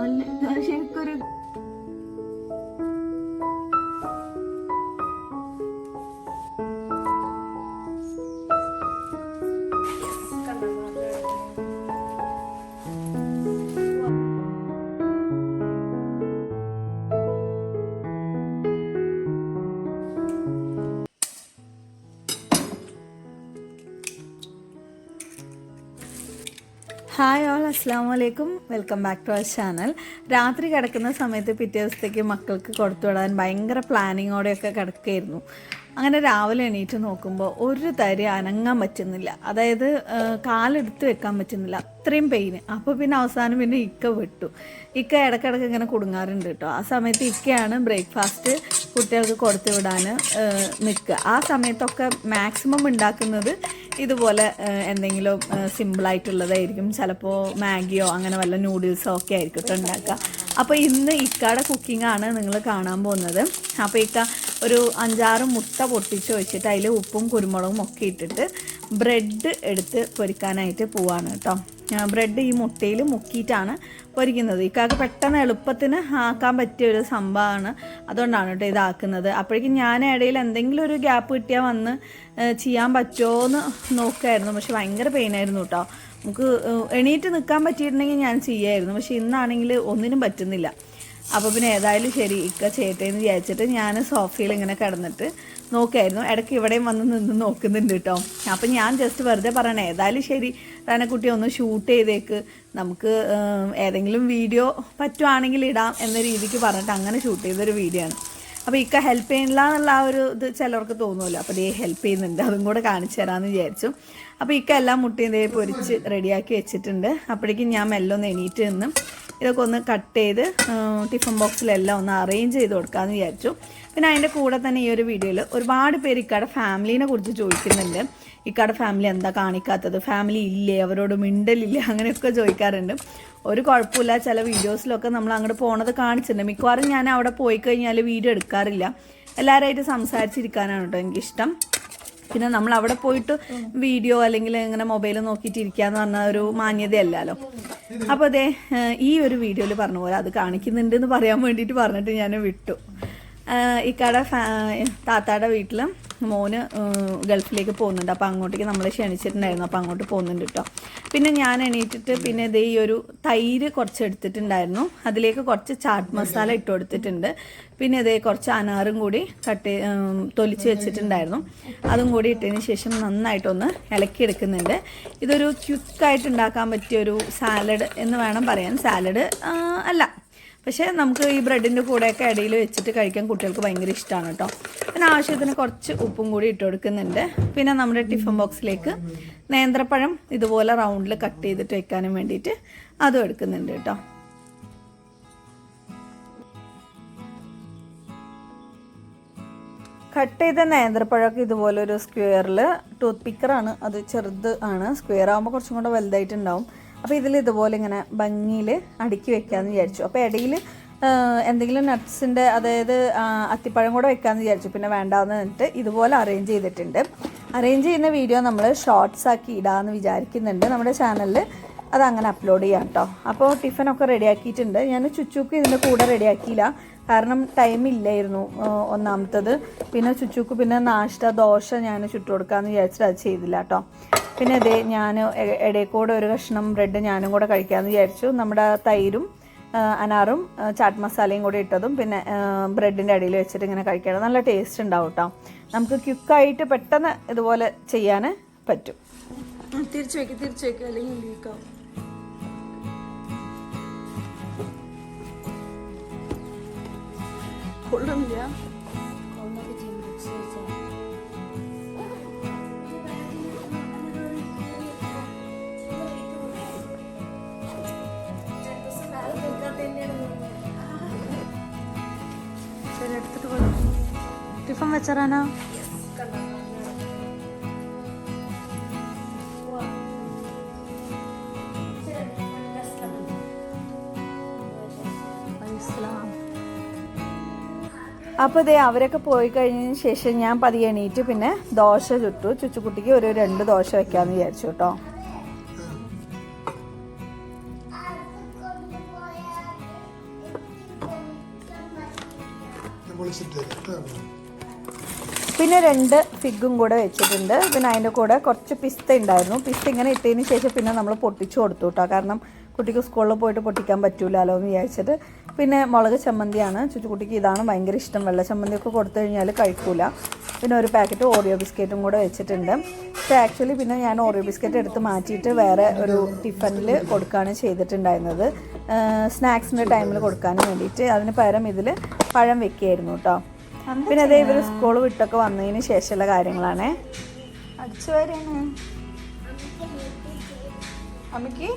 നല്ല ശരിക്കൊരു hi all, അസ്സാം വലൈക്കും. Welcome back to our channel. രാത്രി കിടക്കുന്ന സമയത്ത് പിറ്റേ ദിവസത്തേക്ക് മക്കൾക്ക് കൊടുത്തു വിടാൻ ഭയങ്കര പ്ലാനിങ്ങോടെയൊക്കെ കിടക്കുകയായിരുന്നു. അങ്ങനെ രാവിലെ എണീറ്റ് നോക്കുമ്പോൾ ഒരു തരി അനങ്ങാൻ പറ്റുന്നില്ല, അതായത് കാലെടുത്ത് വെക്കാൻ പറ്റുന്നില്ല, അത്രയും പെയിന്. അപ്പോൾ പിന്നെ അവസാനം പിന്നെ ഇക്ക വിട്ടു. ഇക്ക ഇടയ്ക്കിടയ്ക്ക് ഇങ്ങനെ കുടുങ്ങാറുണ്ട് കേട്ടോ. ആ സമയത്ത് ഇക്കയാണ് ബ്രേക്ക്ഫാസ്റ്റ് കുട്ടികൾക്ക് കൊടുത്തു വിടാൻ നിൽക്കുക. ആ സമയത്തൊക്കെ മാക്സിമം ഉണ്ടാക്കുന്നത് ഇതുപോലെ എന്തെങ്കിലും സിമ്പിളായിട്ടുള്ളതായിരിക്കും. ചിലപ്പോൾ മാഗിയോ അങ്ങനെ വല്ല നൂഡിൽസോ ഒക്കെ ആയിരിക്കും കേട്ടോ ഉണ്ടാക്കുക. അപ്പോൾ ഇന്ന് ഇക്കയുടെ കുക്കിംഗാണ് നിങ്ങൾ കാണാൻ പോകുന്നത്. അപ്പോൾ ഇക്ക ഒരു 5-6 മുട്ട പൊട്ടിച്ച് വെച്ചിട്ട് അതിൽ ഉപ്പും കുരുമുളകും ഒക്കെ ഇട്ടിട്ട് ബ്രെഡ് എടുത്ത് പൊരിക്കാനായിട്ട് പോവാണ് കേട്ടോ. ബ്രെഡ് ഈ മുട്ടയിൽ മുക്കിയിട്ടാണ് പൊരിക്കുന്നത്. ഇക്കാക്ക് പെട്ടെന്ന് എളുപ്പത്തിന് ആക്കാൻ പറ്റിയ ഒരു സംഭവമാണ്, അതുകൊണ്ടാണ് കേട്ടോ ഇതാക്കുന്നത്. അപ്പോഴേക്കും ഞാൻ ഇടയിൽ എന്തെങ്കിലും ഒരു ഗ്യാപ്പ് കിട്ടിയാൽ വന്ന് ചെയ്യാൻ പറ്റുമോ എന്ന് നോക്കുമായിരുന്നു. പക്ഷെ ഭയങ്കര പെയിനായിരുന്നു കേട്ടോ. നമുക്ക് എണീറ്റ് നിൽക്കാൻ പറ്റിയിട്ടുണ്ടെങ്കിൽ ഞാൻ ചെയ്യാമായിരുന്നു. പക്ഷെ ഇന്നാണെങ്കിൽ ഒന്നിനും പറ്റുന്നില്ല. അപ്പോൾ പിന്നെ ഏതായാലും ശരി ഇക്ക ചേട്ടേന്ന് വിചാരിച്ചിട്ട് ഞാൻ സോഫയിൽ ഇങ്ങനെ കിടന്നിട്ട് നോക്കായിരുന്നു. ഇടയ്ക്ക് ഇവിടെയും വന്ന് നിന്ന് നോക്കുന്നുണ്ട് കേട്ടോ. അപ്പം ഞാൻ ജസ്റ്റ് വെറുതെ പറയണേ, ഏതായാലും ശരി റനക്കുട്ടി ഒന്ന് ഷൂട്ട് ചെയ്തേക്ക്, നമുക്ക് ഏതെങ്കിലും വീഡിയോ പറ്റുവാണെങ്കിൽ ഇടാം എന്ന രീതിക്ക് പറഞ്ഞിട്ട് അങ്ങനെ ഷൂട്ട് ചെയ്തൊരു വീഡിയോ ആണ്. അപ്പോൾ ഇക്ക ഹെൽപ്പ് ചെയ്യണില്ല എന്നുള്ള ആ ഒരു ഇത് ചിലർക്ക് തോന്നുമല്ലോ. അപ്പോൾ ദേ ഹെൽപ്പ് ചെയ്യുന്നുണ്ട്, അതും കൂടെ കാണിച്ചു തരാമെന്ന് വിചാരിച്ചു. അപ്പോൾ ഇക്ക എല്ലാം മുട്ടയും ദേ പൊരിച്ച് റെഡിയാക്കി വെച്ചിട്ടുണ്ട്. അപ്പോഴേക്കും ഞാൻ മെല്ലെ ഒന്ന് എണീറ്റ് നിന്ന് ഇതൊക്കെ ഒന്ന് കട്ട് ചെയ്ത് ടിഫിൻ ബോക്സിലെല്ലാം ഒന്ന് അറേഞ്ച് ചെയ്ത് കൊടുക്കാമെന്ന് വിചാരിച്ചു. പിന്നെ അതിൻ്റെ കൂടെ തന്നെ ഈ ഒരു വീഡിയോയിൽ ഒരുപാട് പേര് ഇക്കയുടെ ഫാമിലീനെ കുറിച്ച് ചോദിക്കുന്നുണ്ട്. ഇക്കയുടെ ഫാമിലി എന്താ കാണിക്കാത്തത്, ഫാമിലി ഇല്ലേ, അവരോട് മിണ്ടലില്ലേ, അങ്ങനെയൊക്കെ ചോദിക്കാറുണ്ട്. ഒരു കുഴപ്പമില്ല, ചില വീഡിയോസിലൊക്കെ നമ്മൾ അങ്ങോട്ട് പോണത് കാണിച്ചിട്ടുണ്ട്. മിക്കവാറും ഞാൻ അവിടെ പോയി കഴിഞ്ഞാൽ വീഡിയോ എടുക്കാറില്ല, എല്ലാവരുമായിട്ട് സംസാരിച്ചിരിക്കാനാണ് കേട്ടോ എനിക്കിഷ്ടം. പിന്നെ നമ്മൾ അവിടെ പോയിട്ട് വീഡിയോ അല്ലെങ്കിൽ ഇങ്ങനെ മൊബൈൽ നോക്കിയിട്ട് ഇരിക്കാന്ന് പറഞ്ഞ ഒരു മാന്യതയല്ലല്ലോ. അപ്പോൾ അതെ ഈ ഒരു വീഡിയോയിൽ പറഞ്ഞ പോലെ അത് കാണിക്കുന്നുണ്ട് എന്ന് പറയാൻ വേണ്ടിയിട്ട് പറഞ്ഞിട്ട് ഞാൻ വിട്ടു. ഇക്കയുടെ താത്തായുടെ വീട്ടിൽ മോന് ഗൾഫിലേക്ക് പോകുന്നുണ്ട്. അപ്പോൾ അങ്ങോട്ടേക്ക് നമ്മൾ ക്ഷണിച്ചിട്ടുണ്ടായിരുന്നു. അപ്പോൾ അങ്ങോട്ട് പോകുന്നുണ്ട് കേട്ടോ. പിന്നെ ഞാൻ എണീറ്റിട്ട് പിന്നെ ഇതേ ഈ ഒരു തൈര് കുറച്ച് എടുത്തിട്ടുണ്ടായിരുന്നു, അതിലേക്ക് കുറച്ച് ചാട്ട് മസാല ഇട്ട് കൊടുത്തിട്ടുണ്ട്. പിന്നെ ഇതേ കുറച്ച് അനാറും കൂടി തൊലിച്ച് വെച്ചിട്ടുണ്ടായിരുന്നു, അതും കൂടി ഇട്ടതിന് ശേഷം നന്നായിട്ടൊന്ന് ഇളക്കിയെടുക്കുന്നുണ്ട്. ഇതൊരു ക്വിക്കായിട്ട് ഉണ്ടാക്കാൻ പറ്റിയൊരു സാലഡ് എന്ന് വേണം പറയാൻ. സാലഡ് അല്ല, പക്ഷേ നമുക്ക് ഈ ബ്രെഡിൻ്റെ കൂടെയൊക്കെ ഇടയിൽ വെച്ചിട്ട് കഴിക്കാൻ കുട്ടികൾക്ക് ഭയങ്കര ഇഷ്ടമാണ് കേട്ടോ. പിന്നെ ആവശ്യത്തിന് കുറച്ച് ഉപ്പും കൂടി ഇട്ട് കൊടുക്കുന്നുണ്ട്. പിന്നെ നമ്മുടെ ടിഫിൻ ബോക്സിലേക്ക് നേന്ത്രപ്പഴം ഇതുപോലെ റൗണ്ടിൽ കട്ട് ചെയ്തിട്ട് വെക്കാനും വേണ്ടിയിട്ട് അതും എടുക്കുന്നുണ്ട് കേട്ടോ. കട്ട് ചെയ്ത നേന്ത്രപ്പഴമൊക്കെ ഇതുപോലെ ഒരു സ്ക്വയറിൽ, ടൂത്ത് പിക്കറാണ് അത്, ചെറുത് ആണ്, സ്ക്വയർ ആകുമ്പോൾ കുറച്ചും കൂടെ വലുതായിട്ടുണ്ടാവും. അപ്പോൾ ഇതിൽ ഇതുപോലെ ഇങ്ങനെ ഭംഗിയിൽ അടുക്കി വെക്കാമെന്ന് വിചാരിച്ചു. അപ്പോൾ ഇടയിൽ എന്തെങ്കിലും നട്ട്സിൻ്റെ, അതായത് അത്തിപ്പഴം കൂടെ വെക്കാമെന്ന് വിചാരിച്ചു. പിന്നെ വേണ്ടാന്ന് പറഞ്ഞിട്ട് ഇതുപോലെ അറേഞ്ച് ചെയ്തിട്ടുണ്ട്. അറേഞ്ച് ചെയ്യുന്ന വീഡിയോ നമ്മൾ ഷോർട്സ് ആക്കി ഇടാമെന്ന് വിചാരിക്കുന്നുണ്ട് നമ്മുടെ ചാനലിൽ. അതങ്ങനെ അപ്ലോഡ് ചെയ്യാം കേട്ടോ. അപ്പോൾ ടിഫിനൊക്കെ റെഡിയാക്കിയിട്ടുണ്ട്. ഞാൻ ചുച്ചൂക്ക് ഇതിൻ്റെ കൂടെ റെഡിയാക്കിയില്ല, കാരണം ടൈമില്ലായിരുന്നു ഒന്നാമത്തത്. പിന്നെ ചുച്ചൂക്ക് പിന്നെ നാഷ്ട ദോശ ഞാൻ ചുട്ടു കൊടുക്കാമെന്ന് വിചാരിച്ചിട്ട് അത് ചെയ്തില്ല കേട്ടോ. പിന്നെ ഇതേ ഞാൻ ഇടയ്ക്കൂടെ ഒരു കഷ്ണം ബ്രെഡ് ഞാനും കൂടെ കഴിക്കാമെന്ന് വിചാരിച്ചു. നമ്മുടെ തൈരും അനാറും ചാട്ട് മസാലയും കൂടി ഇട്ടതും പിന്നെ ബ്രെഡിൻ്റെ അടിയിൽ വെച്ചിട്ട് ഇങ്ങനെ കഴിക്കണം. നല്ല ടേസ്റ്റ് ഉണ്ടാവും കേട്ടോ. നമുക്ക് ക്വിക്കായിട്ട് പെട്ടെന്ന് ഇതുപോലെ ചെയ്യാൻ പറ്റും. തിരിച്ചു വയ്ക്കും അല്ലെങ്കിൽ ലീക്കാവും. കൊള്ളുന്നില്ല. ടിഫിൻ വെച്ചറാനാ? അപ്പോൾ ഇതേ അവരൊക്കെ പോയി കഴിഞ്ഞതിന് ശേഷം ഞാൻ പതിയെ എണീറ്റ് പിന്നെ ദോശ ചുട്ടു. ചുച്ചുകുട്ടിക്ക് ഒരു 2 ദോശ വയ്ക്കാമെന്ന് വിചാരിച്ചു കേട്ടോ. പിന്നെ 2 ഫിഗും കൂടെ വെച്ചിട്ടുണ്ട്. പിന്നെ അതിൻ്റെ കൂടെ കുറച്ച് പിസ്ത ഉണ്ടായിരുന്നു. പിസ്ത ഇങ്ങനെ ഇട്ടതിന് ശേഷം പിന്നെ നമ്മൾ പൊട്ടിച്ചു കൊടുത്തു കേട്ടോ. കാരണം കുട്ടിക്ക് സ്കൂളിൽ പോയിട്ട് പൊട്ടിക്കാൻ പറ്റൂലല്ലോ എന്ന് വിചാരിച്ചിട്ട്. പിന്നെ മുളക് ചമ്മന്തിയാണ്. ചുറ്റുകുട്ടിക്ക് ഇതാണ് ഭയങ്കര ഇഷ്ടം. വെള്ള ചമ്മന്തിയൊക്കെ കൊടുത്തു കഴിഞ്ഞാൽ കഴിക്കൂല. പിന്നെ ഒരു പാക്കറ്റ് ഓറിയോ ബിസ്ക്കറ്റും കൂടെ വെച്ചിട്ടുണ്ട്. പക്ഷേ ആക്ച്വലി പിന്നെ ഞാൻ ഓറിയോ ബിസ്ക്കറ്റ് എടുത്ത് മാറ്റിയിട്ട് വേറെ ഒരു ടിഫനിൽ കൊടുക്കുകയാണ് ചെയ്തിട്ടുണ്ടായിരുന്നത്. സ്നാക്സിൻ്റെ ടൈമിൽ കൊടുക്കാൻ വേണ്ടിയിട്ട്. അതിന് പകരം ഇതിൽ പഴം വെക്കുകയായിരുന്നു കേട്ടോ. പിന്നെ അതേ ഇവർ സ്കൂൾ വിട്ടൊക്കെ വന്നതിന് ശേഷമുള്ള കാര്യങ്ങളാണ്. അടിച്ചു വരാണ് അമ്മയ്ക്ക്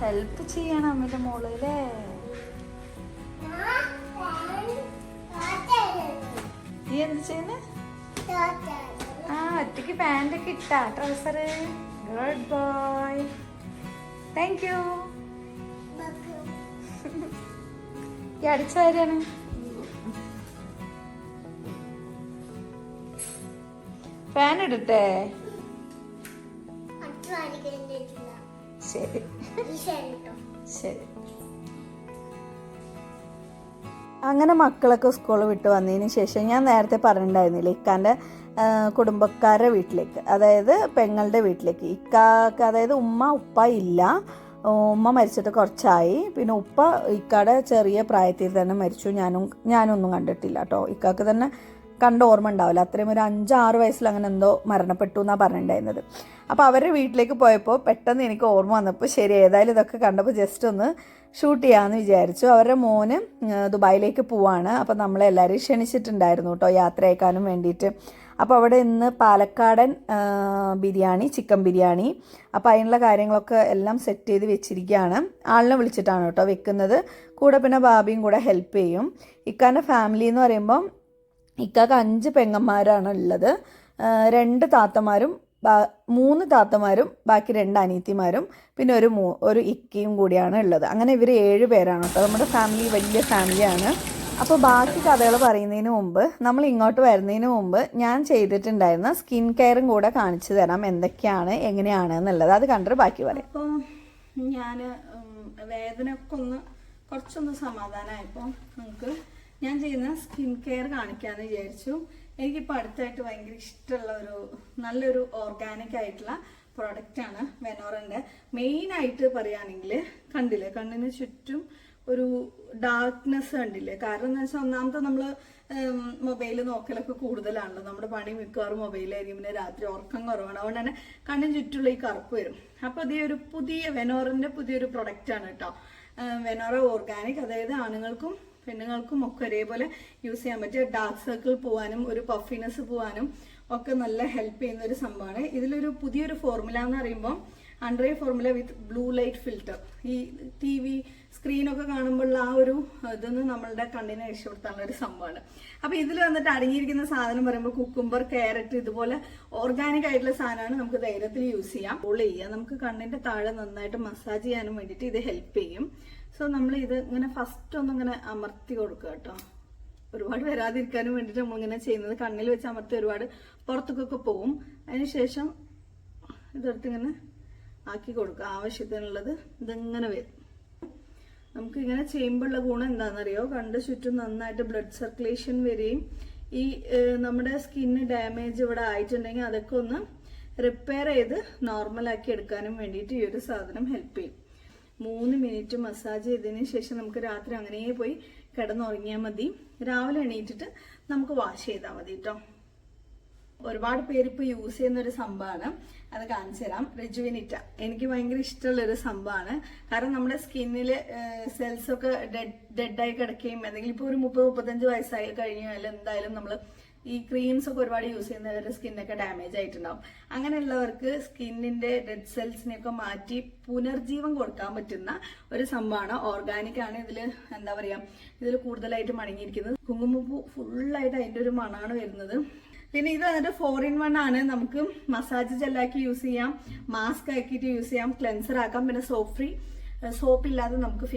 ഹെൽപ്പ് ചെയ്യണം അമ്മയുടെ മോള് അല്ലേ. നീ എന്ത് ചെയ്യുന്നു? ഒറ്റയ്ക്ക് പാൻറ്റൊക്കെ ഇട്ടാ trouser. Good boy, thank you. ഈ അടിച്ചു വരാണ്. ഫാൻ ഇടട്ടെ? ശരി ശരി. അങ്ങനെ മക്കളൊക്കെ സ്കൂളിൽ വിട്ട് വന്നതിന് ശേഷം ഞാൻ നേരത്തെ പറഞ്ഞിട്ടുണ്ടായിരുന്നില്ല ഇക്കാൻ്റെ കുടുംബക്കാരുടെ വീട്ടിലേക്ക്, അതായത് പെങ്ങളുടെ വീട്ടിലേക്ക്. ഇക്കാക്ക് അതായത് ഉപ്പ ഇല്ല. ഉമ്മ മരിച്ചിട്ട് കുറച്ചായി. പിന്നെ ഉപ്പ ഇക്കാടെ ചെറിയ പ്രായത്തിൽ തന്നെ മരിച്ചു. ഞാനൊന്നും കണ്ടിട്ടില്ല കേട്ടോ. ഇക്കാക്ക് തന്നെ കണ്ട ഓർമ്മ ഉണ്ടാവില്ല. അത്രയും ഒരു 5-6 വയസ്സിൽ അങ്ങനെ എന്തോ മരണപ്പെട്ടു എന്നാണ് പറഞ്ഞിട്ടുണ്ടായിരുന്നത്. അപ്പോൾ അവരുടെ വീട്ടിലേക്ക് പോയപ്പോൾ പെട്ടെന്ന് എനിക്ക് ഓർമ്മ വന്നപ്പോൾ ശരി ഏതായാലും ഇതൊക്കെ കണ്ടപ്പോൾ ജസ്റ്റ് ഒന്ന് ഷൂട്ട് ചെയ്യാമെന്ന് വിചാരിച്ചു. അവരുടെ മോന് ദുബായിലേക്ക് പോവാണ്. അപ്പോൾ നമ്മളെല്ലാവരെയും ക്ഷണിച്ചിട്ടുണ്ടായിരുന്നു കേട്ടോ യാത്ര അയക്കാനും വേണ്ടിയിട്ട്. അപ്പോൾ അവിടെ ഇന്ന് പാലക്കാടൻ ബിരിയാണി, ചിക്കൻ ബിരിയാണി, അപ്പോൾ അതിനുള്ള കാര്യങ്ങളൊക്കെ എല്ലാം സെറ്റ് ചെയ്ത് വെച്ചിരിക്കുകയാണ്. ആളിനെ വിളിച്ചിട്ടാണ് കേട്ടോ വെക്കുന്നത്. കൂടെ പിന്നെ ബാബിയും കൂടെ ഹെൽപ്പ് ചെയ്യും. ഇക്കാൻ്റെ ഫാമിലി എന്ന് പറയുമ്പം ഇക്കാക്ക് 5 പെങ്ങന്മാരാണ് ഉള്ളത്. 2 താത്തമാരും 3 താത്തമാരും ബാക്കി 2 അനിയത്തിമാരും പിന്നെ ഒരു ഇക്കയും കൂടിയാണ് ഉള്ളത്. അങ്ങനെ ഇവർ 7 പേരാണ് കേട്ടോ. നമ്മുടെ ഫാമിലി വലിയ ഫാമിലിയാണ്. അപ്പോൾ ബാക്കി കഥകൾ പറയുന്നതിന് മുമ്പ്, നമ്മൾ ഇങ്ങോട്ട് വരുന്നതിന് മുമ്പ് ഞാൻ ചെയ്തിട്ടുണ്ടായിരുന്ന സ്കിൻ കെയറും കൂടെ കാണിച്ചു തരാം എന്തൊക്കെയാണ് എങ്ങനെയാണ് എന്നുള്ളത്. അത് കണ്ടിട്ട് ബാക്കി പറയാം. അപ്പോൾ ഞാൻ വേദനയൊക്കെ കുറച്ചൊന്ന് സമാധാനമായപ്പോൾ നമുക്ക് ഞാൻ ചെയ്യുന്ന സ്കിൻ കെയർ കാണിക്കാമെന്ന് വിചാരിച്ചു. എനിക്കിപ്പോൾ അടുത്തായിട്ട് ഭയങ്കര ഇഷ്ടമുള്ള നല്ലൊരു ഓർഗാനിക് ആയിട്ടുള്ള പ്രോഡക്റ്റാണ് വെനോറൻ്റെ. മെയിനായിട്ട് പറയുകയാണെങ്കിൽ കണ്ടില്ലേ, കണ്ണിന് ചുറ്റും ഒരു ഡാർക്ക്നെസ് കണ്ടില്ലേ. കാരണം എന്ന് വെച്ചാൽ ഒന്നാമത്തെ നമ്മൾ മൊബൈൽ നോക്കലൊക്കെ കൂടുതലാണല്ലോ. നമ്മുടെ പണി മിക്കവാറും മൊബൈലായിരിക്കും. പിന്നെ രാത്രി ഉറക്കം കുറവാണ്. അതുകൊണ്ട് തന്നെ കണ്ണിന് ചുറ്റുള്ള ഈ കറുപ്പ് വരും. അപ്പോൾ ഇതേ ഒരു വെനോറൻ്റെ പുതിയൊരു പ്രൊഡക്റ്റാണ് കേട്ടോ. വെനോറ ഓർഗാനിക്, അതായത് ആണുങ്ങൾക്കും പെണ്ണുങ്ങൾക്കും ഒക്കെ ഒരേപോലെ യൂസ് ചെയ്യാൻ പറ്റിയ ഡാർക്ക് സർക്കിൾ പോകാനും ഒരു പഫിനെസ് പോകാനും ഒക്കെ നല്ല ഹെൽപ്പ് ചെയ്യുന്ന ഒരു സംഭവമാണ്. ഇതിലൊരു പുതിയൊരു ഫോർമുല എന്ന് പറയുമ്പോൾ അണ്ടർ ഫോർമുല വിത്ത് ബ്ലൂ ലൈറ്റ് ഫിൽറ്റർ. ഈ TV സ്ക്രീനൊക്കെ കാണുമ്പോഴുള്ള ആ ഒരു ഇതൊന്നും നമ്മളുടെ കണ്ണിനെ രക്ഷപ്പെടുത്താനുള്ള ഒരു സംഭവമാണ്. അപ്പോൾ ഇതിൽ വന്നിട്ട് അടങ്ങിയിരിക്കുന്ന സാധനം പറയുമ്പോൾ കുക്കുംബർ, ക്യാരറ്റ്, ഇതുപോലെ ഓർഗാനിക് ആയിട്ടുള്ള സാധനമാണ്. നമുക്ക് ധൈര്യത്തിൽ യൂസ് ചെയ്യാം. നമുക്ക് കണ്ണിന്റെ താഴെ നന്നായിട്ട് മസാജ് ചെയ്യാനും വേണ്ടിയിട്ട് ഇത് ഹെൽപ്പ് ചെയ്യും. സോ നമ്മൾ ഇത് ഇങ്ങനെ ഫസ്റ്റ് ഒന്നിങ്ങനെ അമർത്തി കൊടുക്കുക കേട്ടോ. ഒരുപാട് വരാതിരിക്കാനും വേണ്ടിയിട്ട് നമ്മളിങ്ങനെ ചെയ്യുന്നത്. കണ്ണിൽ വെച്ച് അമർത്തി ഒരുപാട് പുറത്തേക്കൊക്കെ പോവും. അതിനുശേഷം ഇതെടുത്ത് ഇങ്ങനെ ആക്കി കൊടുക്കുക. ആവശ്യത്തിനുള്ളത് ഇതിങ്ങനെ വരും. നമുക്ക് ഇങ്ങനെ ചെയ്യുമ്പോഴുള്ള ഗുണം എന്താണെന്നറിയോ, കണ്ണ് ചുറ്റും നന്നായിട്ട് ബ്ലഡ് സർക്കുലേഷൻ വരികയും ഈ നമ്മുടെ സ്കിന്ന് ഡാമേജ് ഇവിടെ ആയിട്ടുണ്ടെങ്കിൽ അതൊക്കെ ഒന്ന് റിപ്പയർ ചെയ്ത് നോർമലാക്കി എടുക്കാനും വേണ്ടിയിട്ട് ഈ ഒരു സാധനം ഹെൽപ്പ് ചെയ്യും. 3 മിനിറ്റ് മസാജ് ചെയ്തതിന് ശേഷം നമുക്ക് രാത്രി അങ്ങനെ പോയി കിടന്നുറങ്ങിയാൽ മതി. രാവിലെ എണീറ്റിട്ട് നമുക്ക് വാഷ് ചെയ്താൽ മതി കേട്ടോ. ഒരുപാട് പേര് ഇപ്പോൾ യൂസ് ചെയ്യുന്ന ഒരു സംഭവമാണ്. അത് കാണിച്ചു തരാം. റെജുവിനിറ്റ എനിക്ക് ഭയങ്കര ഇഷ്ടമുള്ളൊരു സംഭവമാണ്. കാരണം നമ്മുടെ സ്കിന്നില് സെൽസ് ഒക്കെ ഡെഡായി കിടക്കുകയും എന്തെങ്കിലും ഇപ്പോൾ ഒരു 30-35 വയസ്സായി കഴിഞ്ഞാൽ എന്തായാലും നമ്മൾ ഈ ക്രീംസ് ഒക്കെ ഒരുപാട് യൂസ് ചെയ്യുന്നവരുടെ സ്കിന്നൊക്കെ ഡാമേജ് ആയിട്ടുണ്ടാവും. അങ്ങനെയുള്ളവർക്ക് സ്കിന്നിന്റെ ഡെഡ് സെൽസിനെയൊക്കെ മാറ്റി പുനർജീവൻ കൊടുക്കാൻ പറ്റുന്ന ഒരു സംഭവമാണ്. ഓർഗാനിക് ആണ്. ഇതിൽ കൂടുതലായിട്ട് മടങ്ങിയിരിക്കുന്നത്. കുങ്കുമപ്പൂ ഫുള്ളായിട്ട് അതിൻ്റെ ഒരു മണമാണ് വരുന്നത്. പിന്നെ ഇത് വന്നിട്ട് 4-in-1 ആണ്. നമുക്ക് മസാജ് ജെല്ലാക്കി യൂസ് ചെയ്യാം, മാസ്ക് ആക്കിയിട്ട് യൂസ് ചെയ്യാം, ക്ലെൻസർ ആക്കാം. പിന്നെ സോപ്പ് ഇല്ലാതെ നമുക്ക്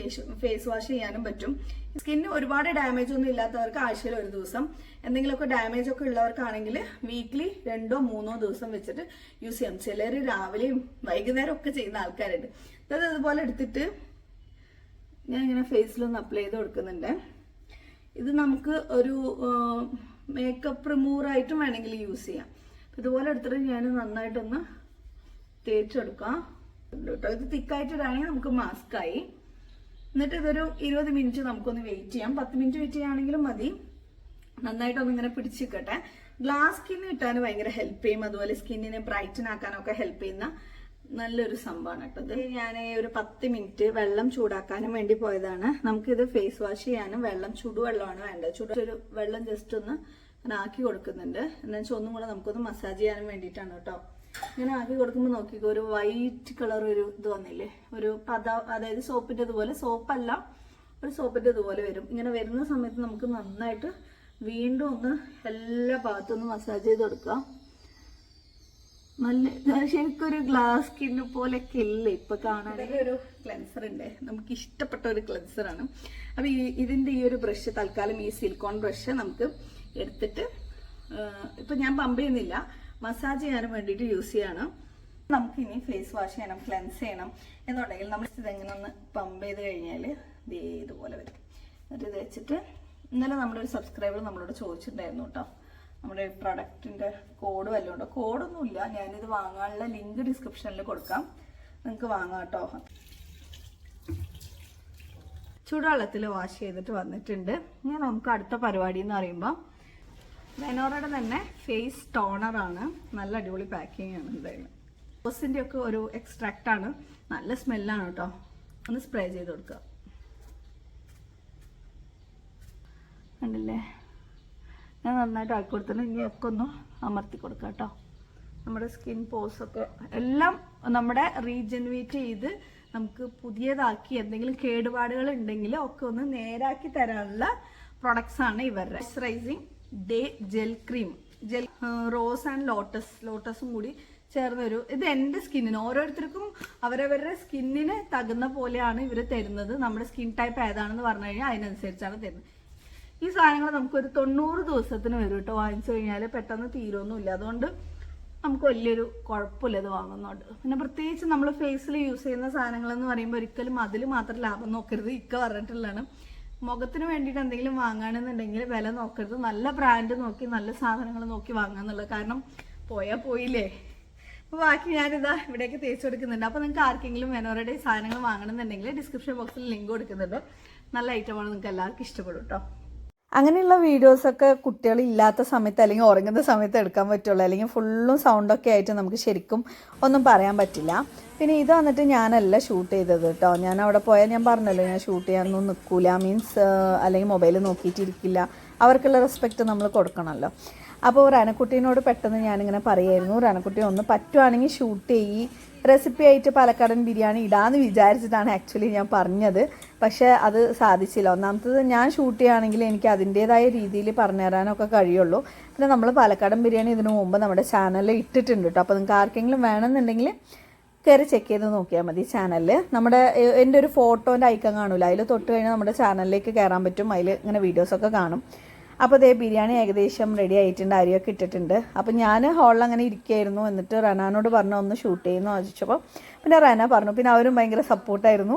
ഫേസ് വാഷ് ചെയ്യാനും പറ്റും. സ്കിന്ന് ഒരുപാട് ഡാമേജ് ഒന്നും ഇല്ലാത്തവർക്ക് ആഴ്ചയിൽ ഒരു ദിവസം, എന്തെങ്കിലുമൊക്കെ ഡാമേജ് ഒക്കെ ഉള്ളവർക്കാണെങ്കിൽ വീക്ക്ലി 2-3 ദിവസം വെച്ചിട്ട് യൂസ് ചെയ്യാം. ചിലർ രാവിലെയും വൈകുന്നേരം ഒക്കെ ചെയ്യുന്ന ആൾക്കാരുണ്ട്. അതുപോലെ എടുത്തിട്ട് ഞാൻ ഇങ്ങനെ ഫേസിലൊന്ന് അപ്ലൈ ചെയ്ത് കൊടുക്കുന്നുണ്ട്. ഇത് നമുക്ക് ഒരു മേക്കപ്പ് റിമൂവറായിട്ടും വേണമെങ്കിൽ യൂസ് ചെയ്യാം. ഇതുപോലെ എടുത്തിട്ട് ഞാൻ നന്നായിട്ടൊന്ന് തേച്ചെടുക്കാം കേട്ടോ. ഇത് തിക്കായിട്ടിടാണെങ്കിൽ നമുക്ക് മാസ്കായി. എന്നിട്ട് ഇതൊരു 20 മിനിറ്റ് നമുക്കൊന്ന് വെയിറ്റ് ചെയ്യാം. 10 മിനിറ്റ് വെയിറ്റ് ചെയ്യുകയാണെങ്കിലും മതി. നന്നായിട്ടൊന്ന് ഇങ്ങനെ പിടിച്ചിരിക്കട്ടെ. ഗ്ലാസ് സ്കിൻ കിട്ടാൻ ഭയങ്കര ഹെൽപ്പ് ചെയ്യും. അതുപോലെ സ്കിന്നിനെ ബ്രൈറ്റൻ ആക്കാനൊക്കെ ഹെൽപ്പ് ചെയ്യുന്ന നല്ലൊരു സംഭവമാണ് കേട്ടോ. ഇത് ഞാൻ ഒരു 10 മിനിറ്റ് വെള്ളം ചൂടാക്കാനും വേണ്ടി പോയതാണ്. നമുക്കിത് ഫേസ് വാഷ് ചെയ്യാനും ചുടുവെള്ളമാണ് വേണ്ടത്. ചൂടൊരു വെള്ളം ജസ്റ്റ് ഒന്ന് ആക്കി കൊടുക്കുന്നുണ്ട്. എന്താ വെച്ചാൽ ഒന്നും കൂടെ നമുക്കൊന്ന് മസാജ് ചെയ്യാനും വേണ്ടിയിട്ടാണ് കേട്ടോ. ഇങ്ങനെ ആക്കി കൊടുക്കുമ്പോൾ നോക്കിക്കോ, ഒരു വൈറ്റ് കളർ ഒരു ഇത് വന്നില്ലേ, ഒരു അതായത് സോപ്പിന്റെ ഇതുപോലെ, സോപ്പല്ല ഒരു സോപ്പിന്റെ ഇതുപോലെ വരും. ഇങ്ങനെ വരുന്ന സമയത്ത് നമുക്ക് നന്നായിട്ട് വീണ്ടും ഒന്ന് എല്ലാ ഭാഗത്തും ഒന്ന് മസാജ് ചെയ്ത് കൊടുക്കാം. നല്ല ശരിക്കും ഒരു ഗ്ലാസ് സ്കിന്ന് പോലെയൊക്കെ ഇല്ലേ ഇപ്പൊ കാണാൻ. ഒരു ക്ലെൻസർ ഉണ്ട്, നമുക്ക് ഇഷ്ടപ്പെട്ട ഒരു ക്ലെൻസറാണ്. അപ്പൊ ഇതിന്റെ ഈ ഒരു ബ്രഷ്, തൽക്കാലം ഈ സിലിക്കോൺ ബ്രഷ് നമുക്ക് എടുത്തിട്ട് ഇപ്പൊ ഞാൻ പമ്പ് ചെയ്യുന്നില്ല, മസാജ് ചെയ്യാനും വേണ്ടിയിട്ട് യൂസ് ചെയ്യണം. നമുക്ക് ഇനി ഫേസ് വാഷ് ചെയ്യണം, ക്ലെൻസ് ചെയ്യണം എന്നുണ്ടെങ്കിൽ നമ്മൾ ഇതെങ്ങനെ ഒന്ന് പമ്പ് ചെയ്ത് കഴിഞ്ഞാൽ ഇതുപോലെ വരും. എന്നിട്ട് ഇത് വെച്ചിട്ട് ഇന്നലെ നമ്മുടെ ഒരു സബ്സ്ക്രൈബർ നമ്മളോട് ചോദിച്ചിട്ടുണ്ടായിരുന്നു കേട്ടോ, നമ്മുടെ പ്രൊഡക്റ്റിന്റെ കോഡ് വല്ലതും ഉണ്ടോ. കോഡൊന്നുമില്ല, ഞാനിത് വാങ്ങാനുള്ള ലിങ്ക് ഡിസ്ക്രിപ്ഷനിൽ കൊടുക്കാം, നിങ്ങൾക്ക് വാങ്ങാം കേട്ടോ. ചൂടുവെള്ളത്തിൽ വാഷ് ചെയ്തിട്ട് വന്നിട്ടുണ്ട്. ഇനി നമുക്ക് അടുത്ത പരിപാടി എന്ന് പറയുമ്പോൾ വെനോറയുടെ തന്നെ ഫേസ് ടോണറാണ്. നല്ല അടിപൊളി പാക്കിംഗ് ആണ്. എന്തായാലും റോസിൻ്റെ ഒക്കെ ഒരു എക്സ്ട്രാക്റ്റ് ആണ്, നല്ല സ്മെല്ലാണ് കേട്ടോ. ഒന്ന് സ്പ്രേ ചെയ്ത് കൊടുക്കുക. കണ്ടില്ലേ, ഞാൻ നന്നായിട്ട് ആക്കി കൊടുത്തിട്ട് ഇനിയൊക്കെ ഒന്ന് അമർത്തി കൊടുക്കാം കേട്ടോ. നമ്മുടെ സ്കിൻ പോസൊക്കെ എല്ലാം നമ്മുടെ റീജനുവേറ്റ് ചെയ്ത് നമുക്ക് പുതിയതാക്കി എന്തെങ്കിലും കേടുപാടുകൾ ഉണ്ടെങ്കിൽ ഒക്കെ ഒന്ന് നേരാക്കി തരാനുള്ള പ്രൊഡക്ട്സ് ആണ് ഇവരുടെ. Moisturising day gel cream, rose and ലോട്ടസും കൂടി ചേർന്നൊരു, ഇത് എൻ്റെ സ്കിന്നിന്, ഓരോരുത്തർക്കും അവരവരുടെ സ്കിന്നിന് തകുന്ന പോലെയാണ് ഇവർ തരുന്നത്. നമ്മുടെ സ്കിൻ ടൈപ്പ് ഏതാണെന്ന് പറഞ്ഞു കഴിഞ്ഞാൽ അതിനനുസരിച്ചാണ് തരുന്നത്. ഈ സാധനങ്ങൾ നമുക്കൊരു 90 ദിവസത്തിന് വരും കേട്ടോ. വാങ്ങിച്ചു കഴിഞ്ഞാൽ പെട്ടെന്ന് തീരുമൊന്നുമില്ല. അതുകൊണ്ട് നമുക്ക് വലിയൊരു കുഴപ്പമില്ല ഇത് വാങ്ങുന്നതുകൊണ്ട്. പിന്നെ പ്രത്യേകിച്ച് നമ്മൾ ഫേസിൽ യൂസ് ചെയ്യുന്ന സാധനങ്ങൾ എന്ന് പറയുമ്പോൾ ഒരിക്കലും അതിൽ മാത്രം ലാഭം നോക്കരുത്. ഇക്ക പറഞ്ഞിട്ടുള്ളതാണ്, മുഖത്തിന് വേണ്ടിയിട്ട് എന്തെങ്കിലും വാങ്ങുകയാണെന്നുണ്ടെങ്കിൽ വില നോക്കരുത്, നല്ല ബ്രാൻഡ് നോക്കി നല്ല സാധനങ്ങൾ നോക്കി വാങ്ങാന്നുള്ളത്. കാരണം പോയാൽ പോയില്ലേ. അപ്പോൾ ബാക്കി ഞാനിതാ ഇവിടേക്ക് തേച്ച് കൊടുക്കുന്നുണ്ട്. അപ്പോൾ നിങ്ങൾക്ക് ആർക്കെങ്കിലും വെനോറയുടെ സാധനങ്ങൾ വാങ്ങണമെന്നുണ്ടെങ്കിൽ ഡിസ്ക്രിപ്ഷൻ ബോക്സിൽ ലിങ്ക് കൊടുക്കുന്നുണ്ട്. നല്ല ഐറ്റമാണ്, നിങ്ങൾക്ക് എല്ലാവർക്കും ഇഷ്ടപ്പെടും കേട്ടോ. അങ്ങനെയുള്ള വീഡിയോസൊക്കെ കുട്ടികളില്ലാത്ത സമയത്ത് അല്ലെങ്കിൽ ഉറങ്ങുന്ന സമയത്ത് എടുക്കാൻ പറ്റുള്ളൂ. അല്ലെങ്കിൽ ഫുള്ളും സൗണ്ടൊക്കെ ആയിട്ട് നമുക്ക് ശരിക്കും ഒന്നും പറയാൻ പറ്റില്ല. പിന്നെ ഇത് വന്നിട്ട് ഞാനല്ല ഷൂട്ട് ചെയ്തത് കേട്ടോ. ഞാൻ അവിടെ പോയാൽ ഞാൻ പറഞ്ഞല്ലോ, ഞാൻ ഷൂട്ട് ചെയ്യാനൊന്നും നിൽക്കില്ല, മീൻസ് അല്ലെങ്കിൽ മൊബൈൽ നോക്കിയിട്ടിരിക്കില്ല. അവർക്കുള്ള റെസ്പെക്റ്റ് നമ്മൾ കൊടുക്കണമല്ലോ. അപ്പോൾ റനക്കുട്ടീനോട് പെട്ടെന്ന് ഞാനിങ്ങനെ പറയായിരുന്നു, റനക്കുട്ടി ഒന്ന് പറ്റുവാണെങ്കിൽ ഷൂട്ട് ചെയ്യി, റെസിപ്പി ആയിട്ട് പാലക്കാടൻ ബിരിയാണി ഇടാമെന്ന് വിചാരിച്ചിട്ടാണ് ആക്ച്വലി ഞാൻ പറഞ്ഞത്. പക്ഷേ അത് സാധിച്ചില്ല. ഒന്നാമത്തത് ഞാൻ ഷൂട്ട് ചെയ്യുകയാണെങ്കിൽ എനിക്ക് അതിൻ്റേതായ രീതിയിൽ പറഞ്ഞു തരാനൊക്കെ കഴിയുള്ളൂ. പിന്നെ നമ്മൾ പാലക്കാടൻ ബിരിയാണി ഇതിനു മുമ്പ് നമ്മുടെ ചാനലിൽ ഇട്ടിട്ടുണ്ട് കേട്ടോ. അപ്പോൾ നിങ്ങൾക്ക് ആർക്കെങ്കിലും വേണമെന്നുണ്ടെങ്കിൽ കയറി ചെക്ക് ചെയ്ത് നോക്കിയാൽ മതി ചാനലിൽ. നമ്മുടെ എൻ്റെ ഒരു ഫോട്ടോൻ്റെ ഐക്കൺ കാണില്ല, അതിൽ തൊട്ട് കഴിഞ്ഞാൽ നമ്മുടെ ചാനലിലേക്ക് കയറാൻ പറ്റും. അതിൽ ഇങ്ങനെ വീഡിയോസൊക്കെ കാണും. അപ്പോൾ ഇതേ ബിരിയാണി ഏകദേശം റെഡി ആയിട്ടുണ്ട്, അരിയൊക്കെ ഇട്ടിട്ടുണ്ട്. അപ്പോൾ ഞാൻ ഹോളിൽ അങ്ങനെ ഇരിക്കുകയായിരുന്നു. എന്നിട്ട് റനാനോട് പറഞ്ഞു ഒന്ന് ഷൂട്ട് ചെയ്യുന്നു ചോദിച്ചപ്പോൾ പിന്നെ റന പറഞ്ഞു. പിന്നെ അവരും ഭയങ്കര സപ്പോർട്ടായിരുന്നു.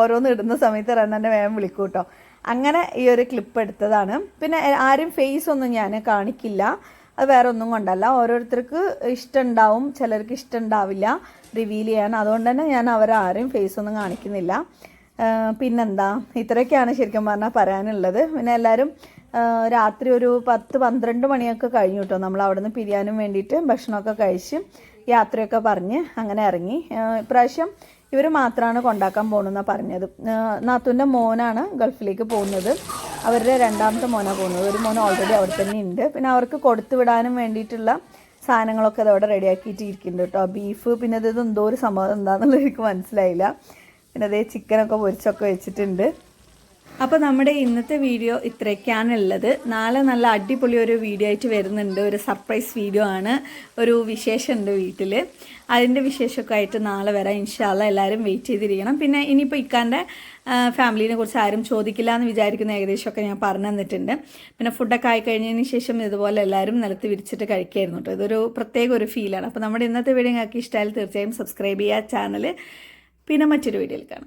ഓരോന്ന് ഇടുന്ന സമയത്ത് റനനെ വേഗം വിളിക്കും കേട്ടോ. അങ്ങനെ ഈ ഒരു ക്ലിപ്പ് എടുത്തതാണ്. പിന്നെ ആരും ഫേസ് ഒന്നും ഞാൻ കാണിക്കില്ല, അത് വേറെ ഒന്നും കൊണ്ടല്ല. ഓരോരുത്തർക്ക് ഇഷ്ടമുണ്ടാവും, ചിലർക്ക് ഇഷ്ടമുണ്ടാവില്ല റിവീൽ ചെയ്യാൻ. അതുകൊണ്ട് തന്നെ ഞാൻ അവരാരും ഫേസ് ഒന്നും കാണിക്കുന്നില്ല. പിന്നെന്താ, ഇത്രയൊക്കെയാണ് ശരിക്കും പറഞ്ഞാൽ പറയാനുള്ളത്. പിന്നെ എല്ലാവരും രാത്രി ഒരു 10-12 മണിയൊക്കെ കഴിഞ്ഞു കേട്ടോ. നമ്മൾ അവിടെ നിന്ന് പിരിയാനും വേണ്ടിയിട്ട് ഭക്ഷണമൊക്കെ കഴിച്ച് യാത്രയൊക്കെ പറഞ്ഞ് അങ്ങനെ ഇറങ്ങി. ഇപ്രാവശ്യം ഇവർ മാത്രമാണ് കൊണ്ടാക്കാൻ പോകണമെന്നാണ് പറഞ്ഞത്. നാത്തൂൻ്റെ മോനാണ് ഗൾഫിലേക്ക് പോകുന്നത്, അവരുടെ രണ്ടാമത്തെ മോനാണ് പോകുന്നത്. ഒരു മോൻ ഓൾറെഡി അവിടെ തന്നെ ഉണ്ട്. പിന്നെ അവർക്ക് കൊടുത്തു വിടാനും വേണ്ടിയിട്ടുള്ള സാധനങ്ങളൊക്കെ അതവിടെ റെഡിയാക്കിയിട്ട് ഇരിക്കുന്നുണ്ട് കേട്ടോ. ബീഫ്, പിന്നെ ഇത് എന്തോ ഒരു സംഭവം എന്താണെന്നുള്ളത് എനിക്ക് മനസ്സിലായില്ല. പിന്നെ അതേ ചിക്കനൊക്കെ പൊരിച്ചൊക്കെ വെച്ചിട്ടുണ്ട്. അപ്പോൾ നമ്മുടെ ഇന്നത്തെ വീഡിയോ ഇത്രയൊക്കെയാണുള്ളത്. നാളെ നല്ല അടിപൊളി ഒരു വീഡിയോ ആയിട്ട് വരുന്നുണ്ട്. ഒരു സർപ്രൈസ് വീഡിയോ ആണ്, ഒരു വിശേഷമുണ്ട് വീട്ടിൽ. അതിൻ്റെ വിശേഷമൊക്കെ ആയിട്ട് നാളെ വരാം ഇൻഷാ അല്ലാ. എല്ലാവരും വെയിറ്റ് ചെയ്തിരിക്കണം. പിന്നെ ഇനിയിപ്പോൾ ഇക്കാൻ്റെ ഫാമിലിനെ കുറിച്ച് ആരും ചോദിക്കില്ല എന്ന് വിചാരിക്കുന്ന ഏകദേശമൊക്കെ ഞാൻ പറഞ്ഞു തന്നിട്ടുണ്ട്. പിന്നെ ഫുഡൊക്കെ ആയി കഴിഞ്ഞതിന് ശേഷം ഇതുപോലെ എല്ലാവരും നിലത്ത് വിരിച്ചിട്ട് കഴിക്കായിരുന്നു കേട്ടോ. ഇതൊരു പ്രത്യേക ഒരു ഫീലാണ്. അപ്പോൾ നമ്മുടെ ഇന്നത്തെ വീഡിയോ നിങ്ങൾക്ക് ഇഷ്ടമായാൽ തീർച്ചയായും സബ്സ്ക്രൈബ് ചെയ്യുക ചാനൽ. പിന്നെ മറ്റൊരു വീഡിയോയിൽ കാണാം.